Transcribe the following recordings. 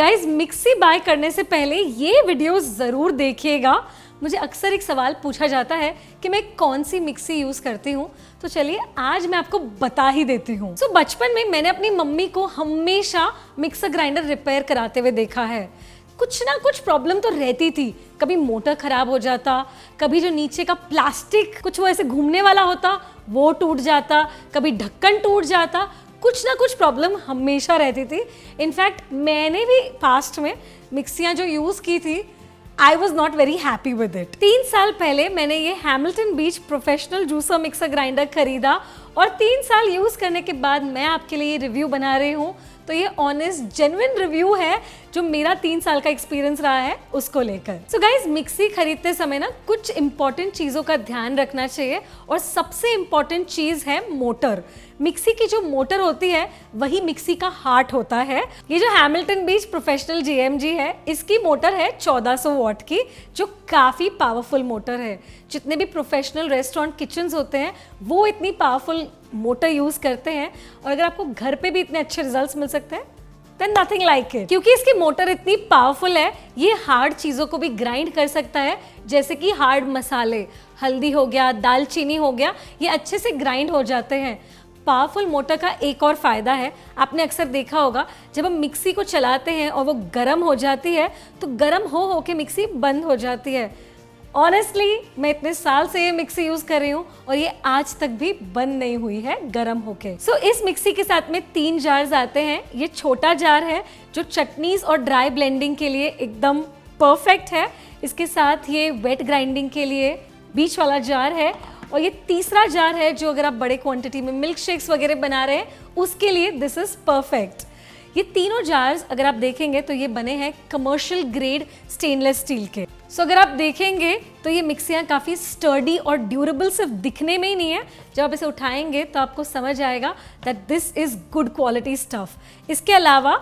Guys mixie bye करने से पहले ये वीडियो ज़रूर देखिएगा। मुझे अक्सर एक सवाल पूछा जाता है कि मैं कौन सी मिक्सी यूज़ करती हूँ, तो चलिए आज मैं आपको बता ही देती हूँ। बचपन में मैंने अपनी मम्मी को हमेशा मिक्सर ग्राइंडर रिपेयर कराते हुए देखा है। कुछ ना कुछ प्रॉब्लम तो रहती थी, कभी मोटर खराब हो जाता, कभी जो नीचे का प्लास्टिक कुछ वो ऐसे घूमने वाला होता वो टूट जाता, कभी ढक्कन टूट जाता, कुछ ना कुछ प्रॉब्लम हमेशा रहती थी। इनफैक्ट मैंने भी पास्ट में मिक्सियाँ जो यूज़ की थी, I was not very happy with it. 3 साल पहले मैंने ये हैमिल्टन बीच प्रोफेशनल जूसर मिक्सर ग्राइंडर खरीदा और 3 साल यूज़ करने के बाद मैं आपके लिए ये रिव्यू बना रही हूँ। तो ये ऑनेस्ट जेन्युइन रिव्यू है जो मेरा 3 साल का एक्सपीरियंस रहा है उसको लेकर। सो गाइज मिक्सी खरीदते समय ना कुछ इंपॉर्टेंट चीज़ों का ध्यान रखना चाहिए और सबसे इम्पॉर्टेंट चीज़ है मोटर। मिक्सी की जो मोटर होती है वही मिक्सी का हार्ट होता है। ये जो हैमिल्टन बीच प्रोफेशनल JMG है, इसकी मोटर है 1400 वॉट की, जो काफ़ी पावरफुल मोटर है। जितने भी प्रोफेशनल रेस्टोरेंट किचन्स होते हैं वो इतनी पावरफुल मोटर यूज़ करते हैं, और अगर आपको घर पे भी इतने अच्छे रिजल्ट्स मिल सकते हैं देन नथिंग लाइक इट। क्योंकि इसकी मोटर इतनी पावरफुल है, ये हार्ड चीज़ों को भी ग्राइंड कर सकता है, जैसे कि हार्ड मसाले, हल्दी हो गया, दालचीनी हो गया, ये अच्छे से ग्राइंड हो जाते हैं। पावरफुल मोटर का एक और फ़ायदा है, आपने अक्सर देखा होगा जब हम मिक्सी को चलाते हैं और वो गर्म हो जाती है तो गर्म हो के मिक्सी बंद हो जाती है। ऑनेस्टली मैं इतने साल से ये मिक्सी यूज़ कर रही हूँ और ये आज तक भी बंद नहीं हुई है गर्म होके। सो इस मिक्सी के साथ में 3 जार्स आते हैं। ये छोटा जार है जो चटनीज और ड्राई ब्लेंडिंग के लिए एकदम परफेक्ट है। इसके साथ ये वेट ग्राइंडिंग के लिए बीच वाला जार है, और ये तीसरा जार है जो अगर आप बड़े क्वांटिटी में मिल्क शेक्स वगैरह बना रहे हैं उसके लिए दिस इज परफेक्ट। ये तीनों जार्स अगर आप देखेंगे तो ये बने हैं कमर्शियल ग्रेड स्टेनलेस स्टील के। सो अगर आप देखेंगे तो ये मिक्सियाँ काफ़ी स्टर्डी और ड्यूरेबल सिर्फ दिखने में ही नहीं है, जब आप इसे उठाएंगे तो आपको समझ आएगा that this is good quality stuff. इसके अलावा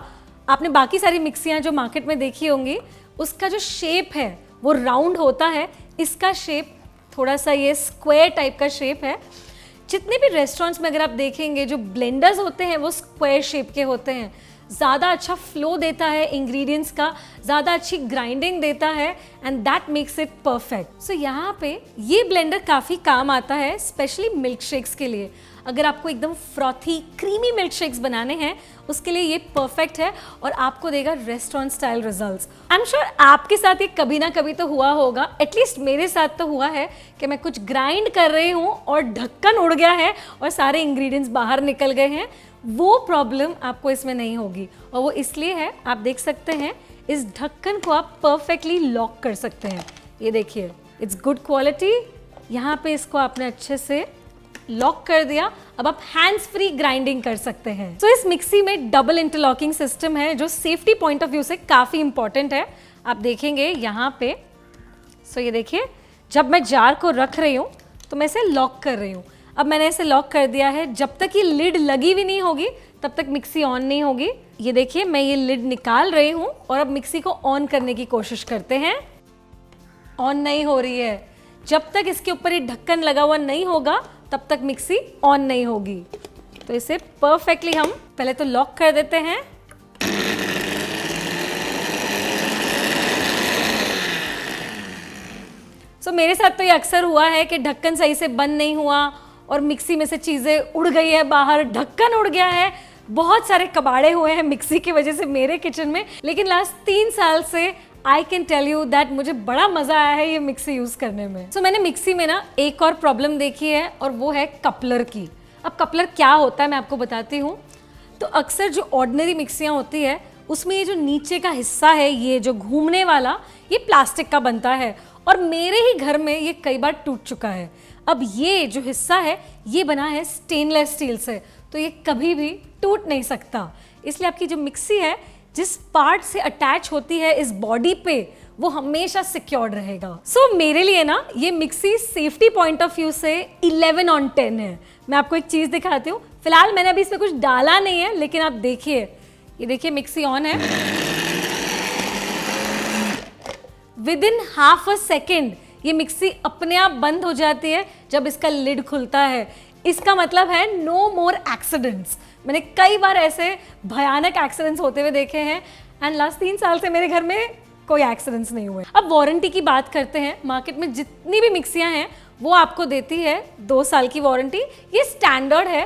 आपने बाकी सारी मिक्सियाँ जो मार्केट में देखी होंगी उसका जो शेप है वो राउंड होता है, इसका शेप थोड़ा सा ये स्क्वायर टाइप का शेप है। जितने भी रेस्टोरेंट्स में अगर आप देखेंगे जो ब्लेंडर्स होते हैं वो स्क्वायर शेप के होते हैं, ज़्यादा अच्छा फ्लो देता है इंग्रेडिएंट्स का, ज़्यादा अच्छी ग्राइंडिंग देता है, and that makes it perfect. So यहाँ पे ये ब्लेंडर काफ़ी काम आता है स्पेशली मिल्क शेक्स के लिए। अगर आपको एकदम फ्रॉथी क्रीमी मिल्क शेक्स बनाने हैं उसके लिए ये परफेक्ट है और आपको देगा restaurant style results. I am sure आपके साथ ये कभी ना कभी तो हुआ होगा, एटलीस्ट मेरे साथ तो हुआ है कि मैं कुछ ग्राइंड कर रही हूँ और ढक्कन उड़ गया है और सारे इंग्रेडिएंट्स बाहर निकल गए हैं। वो प्रॉब्लम आपको इसमें नहीं होगी, और वो इसलिए है, आप देख सकते हैं इस ढक्कन को आप परफेक्टली लॉक कर सकते हैं। ये देखिए इट्स गुड क्वालिटी। यहाँ पे इसको आपने अच्छे से लॉक कर दिया, अब आप हैंड्स फ्री ग्राइंडिंग कर सकते हैं। तो इस मिक्सी में डबल इंटरलॉकिंग सिस्टम है जो सेफ्टी पॉइंट ऑफ व्यू से काफ़ी इंपॉर्टेंट है। आप देखेंगे यहाँ पे, सो ये देखिए जब मैं जार को रख रही हूँ तो मैं इसे लॉक कर रही हूँ। अब मैंने इसे लॉक कर दिया है, जब तक ये लिड लगी भी नहीं होगी तब तक मिक्सी ऑन नहीं होगी। ये देखिए मैं ये लिड निकाल रही हूँ और अब मिक्सी को ऑन करने की कोशिश करते हैं। ऑन नहीं हो रही है, जब तक इसके ऊपर ये ढक्कन लगा हुआ नहीं होगा तब तक मिक्सी ऑन नहीं होगी। तो इसे परफेक्टली हम पहले तो लॉक कर देते हैं। सो मेरे साथ तो ये अक्सर हुआ है कि ढक्कन सही से बंद नहीं हुआ और मिक्सी में से चीज़ें उड़ गई है बाहर, ढक्कन उड़ गया है। बहुत सारे कबाड़े हुए हैं मिक्सी की वजह से मेरे किचन में, लेकिन लास्ट 3 साल से I can tell you that मुझे बड़ा मज़ा आया है ये मिक्सी यूज़ करने में। सो मैंने मिक्सी में ना एक और प्रॉब्लम देखी है और वो है कपलर की। अब कपलर क्या होता है मैं आपको बताती हूँ। तो अक्सर जो ऑर्डिनरी मिक्सियाँ होती है उसमें ये जो नीचे का हिस्सा है, ये जो घूमने वाला, ये प्लास्टिक का बनता है और मेरे ही घर में ये कई बार टूट चुका है। अब ये जो हिस्सा है ये बना है स्टेनलेस स्टील से, तो ये कभी भी टूट नहीं सकता। इसलिए आपकी जो मिक्सी है जिस पार्ट से अटैच होती है इस बॉडी पे, वो हमेशा सिक्योर्ड रहेगा। सो मेरे लिए ना ये mixie safety point of view से 11 on 10 है। मैं आपको एक चीज़ दिखाती हूँ। फिलहाल मैंने अभी इसमें कुछ डाला नहीं है, लेकिन आप देखिए, ये देखिए मिक्सी ऑन है। विद इन ½ सेकेंड ये मिक्सी अपने आप बंद हो जाती है जब इसका लिड खुलता है। इसका मतलब है नो मोर एक्सीडेंट्स। मैंने कई बार ऐसे भयानक एक्सीडेंट्स होते हुए देखे हैं एंड लास्ट 3 साल से मेरे घर में कोई एक्सीडेंट्स नहीं हुए। अब वारंटी की बात करते हैं। मार्केट में जितनी भी मिक्सियां हैं वो आपको देती है 2 साल की वारंटी, ये स्टैंडर्ड है।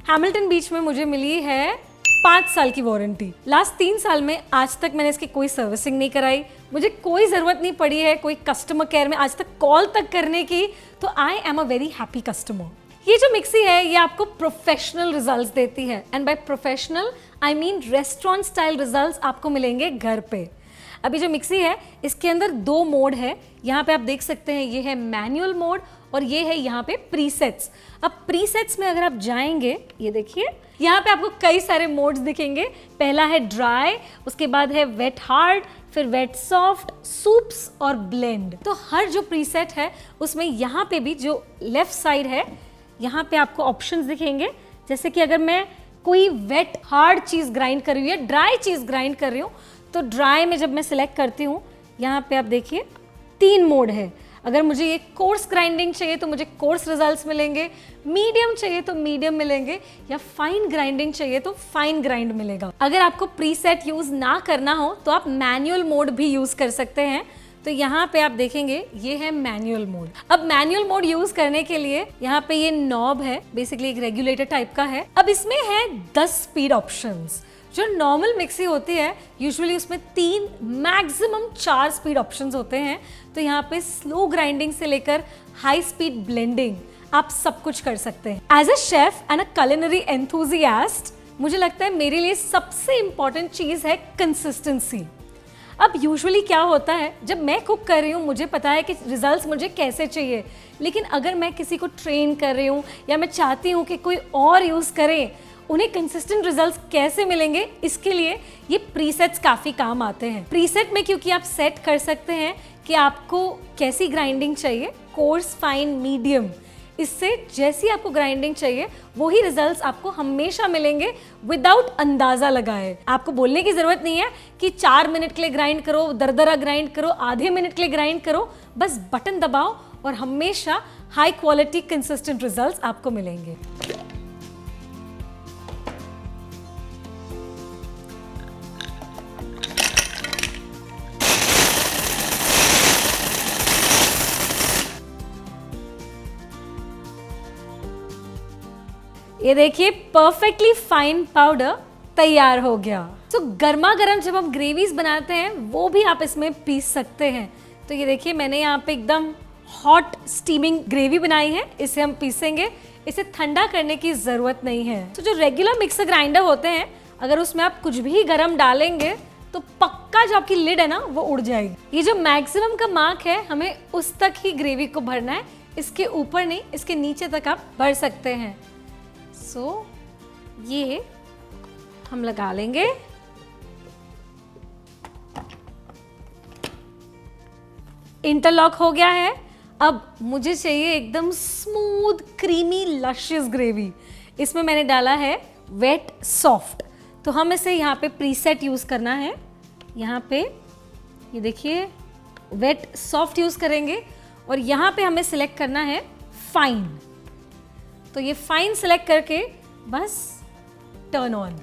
हैमिल्टन बीच में मुझे मिली है 5 साल की वारंटी। लास्ट 3 साल में आज तक मैंने इसकी कोई सर्विसिंग नहीं कराई, मुझे कोई ज़रूरत नहीं पड़ी है कोई कस्टमर केयर में आज तक कॉल तक करने की, तो I am a very happy customer. ये जो मिक्सी है ये आपको प्रोफेशनल रिजल्ट्स देती है, and by professional I mean restaurant style results आपको मिलेंगे घर पे। अभी जो मिक्सी है इसके अंदर 2 मोड है, यहाँ पे आप देख सकते हैं, ये है मैनुअल मोड और ये है यहाँ पे प्रीसेट्स। अब प्रीसेट्स में अगर आप जाएंगे, ये देखिए यहाँ पे आपको कई सारे मोड्स दिखेंगे। पहला है ड्राई, उसके बाद है वेट हार्ड, फिर वेट सॉफ्ट, सूप्स और ब्लेंड। तो हर जो प्रीसेट है उसमें यहाँ पे भी जो लेफ्ट साइड है यहाँ पे आपको ऑप्शंस दिखेंगे। जैसे कि अगर मैं कोई वेट हार्ड चीज़ ग्राइंड कर रही हूँ या ड्राई चीज़ ग्राइंड कर रही हूँ, तो ड्राई में जब मैं सिलेक्ट करती हूँ यहाँ पे आप देखिए 3 मोड है। अगर मुझे ये कोर्स ग्राइंडिंग चाहिए तो मुझे कोर्स रिजल्ट्स मिलेंगे, मीडियम चाहिए तो मीडियम मिलेंगे, या फाइन ग्राइंडिंग चाहिए तो फाइन ग्राइंड मिलेगा। अगर आपको प्रीसेट यूज ना करना हो तो आप मैनुअल मोड भी यूज कर सकते हैं। तो यहाँ पे आप देखेंगे ये है मैनुअल मोड। अब मैनुअल मोड यूज करने के लिए यहाँ पे ये नॉब है, बेसिकली एक रेगुलेटर टाइप का है। अब इसमें है 10 स्पीड ऑप्शंस। जो नॉर्मल मिक्सी होती है यूजुअली उसमें 3 मैक्सिमम 4 स्पीड ऑप्शंस होते हैं। तो यहाँ पे स्लो ग्राइंडिंग से लेकर हाई स्पीड ब्लेंडिंग आप सब कुछ कर सकते हैं। As a chef and a culinary enthusiast मुझे लगता है मेरे लिए सबसे इंपॉर्टेंट चीज़ है कंसिस्टेंसी। अब यूजुअली क्या होता है, जब मैं कुक कर रही हूँ मुझे पता है कि रिजल्ट्स मुझे कैसे चाहिए, लेकिन अगर मैं किसी को ट्रेन कर रही हूँ या मैं चाहती हूँ कि कोई और यूज़ करे, उन्हें कंसिस्टेंट रिजल्ट्स कैसे मिलेंगे, इसके लिए ये प्रीसेट्स काफ़ी काम आते हैं। प्रीसेट में क्योंकि आप सेट कर सकते हैं कि आपको कैसी ग्राइंडिंग चाहिए, कोर्स, फाइन, मीडियम, इससे जैसी आपको ग्राइंडिंग चाहिए वही रिजल्ट्स आपको हमेशा मिलेंगे विदाउट अंदाज़ा लगाए। आपको बोलने की ज़रूरत नहीं है कि 4 मिनट के लिए ग्राइंड करो, दरदरा ग्राइंड करो, आधे मिनट के लिए ग्राइंड करो, बस बटन दबाओ और हमेशा हाई क्वालिटी कंसिस्टेंट रिजल्ट्स आपको मिलेंगे। ये देखिए परफेक्टली फाइन पाउडर तैयार हो गया। तो गर्मा गर्म जब हम ग्रेवीज बनाते हैं वो भी आप इसमें पीस सकते हैं। तो ये देखिए मैंने यहाँ पे एकदम हॉट स्टीमिंग ग्रेवी बनाई है, इसे हम पीसेंगे। इसे ठंडा करने की ज़रूरत नहीं है। तो जो रेगुलर मिक्सर ग्राइंडर होते हैं, अगर उसमें आप कुछ भी गर्म डालेंगे तो पक्का जो आपकी लिड है ना वो उड़ जाएगी। ये जो मैक्सिमम का मार्क है हमें उस तक ही ग्रेवी को भरना है, इसके ऊपर नहीं, इसके नीचे तक आप भर सकते हैं। सो ये हम लगा लेंगे। इंटरलॉक हो गया है। अब मुझे चाहिए एकदम स्मूथ क्रीमी लशियस ग्रेवी। इसमें मैंने डाला है वेट सॉफ्ट। तो हम इसे यहाँ पे प्रीसेट यूज़ करना है। यहाँ पे ये देखिए वेट सॉफ्ट यूज़ करेंगे और यहाँ पे हमें सिलेक्ट करना है फाइन। तो ये फाइन सिलेक्ट करके बस टर्न ऑन।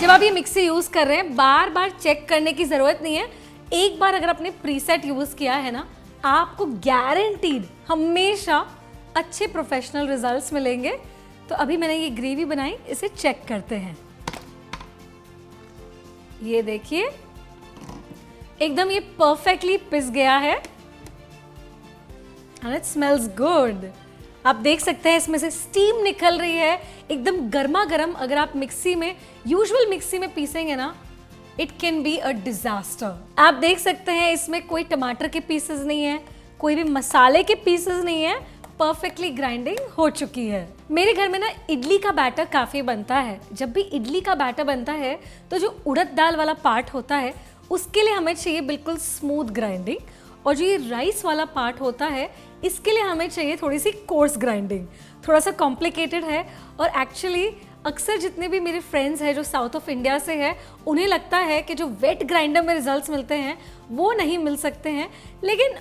जब आप ये मिक्सी यूज कर रहे हैं बार बार चेक करने की जरूरत नहीं है। एक बार अगर आपने प्रीसेट यूज किया है ना, आपको गारंटीड हमेशा अच्छे प्रोफेशनल रिजल्ट्स मिलेंगे। तो अभी मैंने ये ग्रेवी बनाई, इसे चेक करते हैं। ये देखिए एकदम ये परफेक्टली पिस गया है and it smells good। आप देख सकते हैं इसमें से स्टीम निकल रही है एकदम गर्मा गर्म। अगर आप मिक्सी में, यूजुअल मिक्सी में पीसेंगे ना, it can be a disaster. आप देख सकते हैं इसमें कोई टमाटर के पीसेस नहीं है, कोई भी मसाले के पीसेस नहीं है, परफेक्टली ग्राइंडिंग हो चुकी है। मेरे घर में ना इडली का बैटर काफ़ी बनता है। जब भी इडली का बैटर बनता है तो जो उड़द दाल वाला पार्ट होता है उसके लिए हमें चाहिए बिल्कुल स्मूथ ग्राइंडिंग, और जो ये राइस वाला पार्ट होता है इसके लिए हमें चाहिए थोड़ी सी कोर्स ग्राइंडिंग। थोड़ा सा कॉम्प्लिकेटेड है, और एक्चुअली अक्सर जितने भी मेरे फ्रेंड्स हैं जो साउथ ऑफ इंडिया से है, उन्हें लगता है कि जो वेट ग्राइंडर में रिजल्ट्स मिलते हैं वो नहीं मिल सकते हैं। लेकिन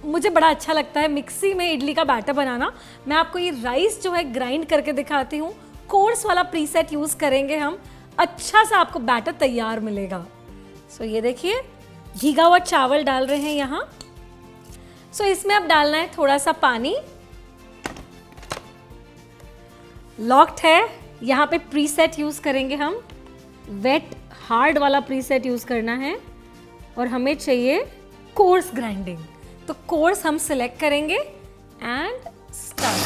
मुझे बड़ा अच्छा लगता है मिक्सी में इडली का बैटर बनाना। मैं आपको ये राइस जो है ग्राइंड करके दिखाती हूँ। कोर्स वाला प्रीसेट यूज़ करेंगे हम, अच्छा सा आपको बैटर तैयार मिलेगा। सो ये देखिए भीगा हुआ चावल डाल रहे हैं यहाँ। सो इसमें अब डालना है थोड़ा सा पानी। लॉक्ड है, यहाँ पे प्रीसेट यूज़ करेंगे हम, वेट हार्ड वाला प्रीसेट यूज़ करना है और हमें चाहिए कोर्स ग्राइंडिंग। तो कोर्स हम सिलेक्ट करेंगे एंड स्टार्ट।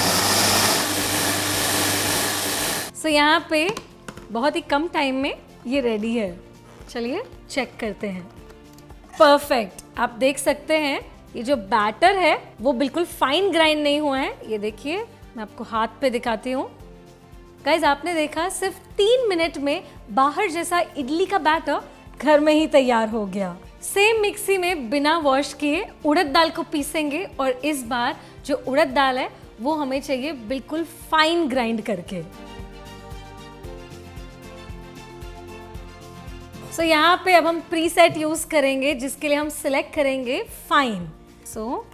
सो यहाँ पे बहुत ही कम टाइम में ये रेडी है। चलिए चेक करते हैं। परफेक्ट, आप देख सकते हैं ये जो बैटर है वो बिल्कुल फाइन ग्राइंड नहीं हुआ है। ये देखिए, मैं आपको हाथ पे दिखाती हूँ। गाइज आपने देखा सिर्फ 3 मिनट में बाहर जैसा इडली का बैटर घर में ही तैयार हो गया। सेम मिक्सी में बिना वॉश किए उड़द दाल को पीसेंगे और इस बार जो उड़द दाल है वो हमें चाहिए बिल्कुल फाइन ग्राइंड करके। सो यहाँ पे अब हम प्रीसेट यूज करेंगे जिसके लिए हम सिलेक्ट करेंगे फाइन। सो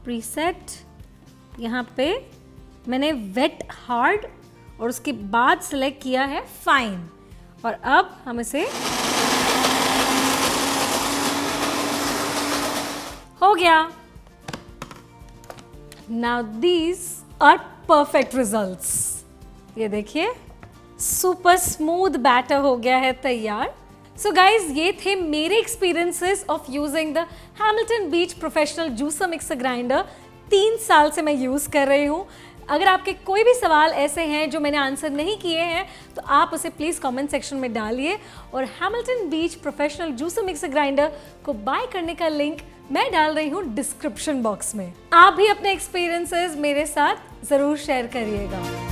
प्रीसेट यहाँ पे मैंने वेट हार्ड और उसके बाद सिलेक्ट किया है फाइन और अब हम इसे हो गया। Now these are perfect results. ये देखिए सुपर स्मूथ बैटर हो गया है तैयार। सो गाइज ये थे मेरे experiences of using the Hamilton beach professional juicer mixer grinder. 3 साल से मैं यूज़ कर रही हूँ। अगर आपके कोई भी सवाल ऐसे हैं जो मैंने आंसर नहीं किए हैं तो आप उसे प्लीज़ कमेंट सेक्शन में डालिए और हैमिल्टन बीच प्रोफेशनल जूसर मिक्सर ग्राइंडर को बाय करने का लिंक मैं डाल रही हूँ डिस्क्रिप्शन बॉक्स में। आप भी अपने एक्सपीरियंसेस मेरे साथ ज़रूर शेयर करिएगा।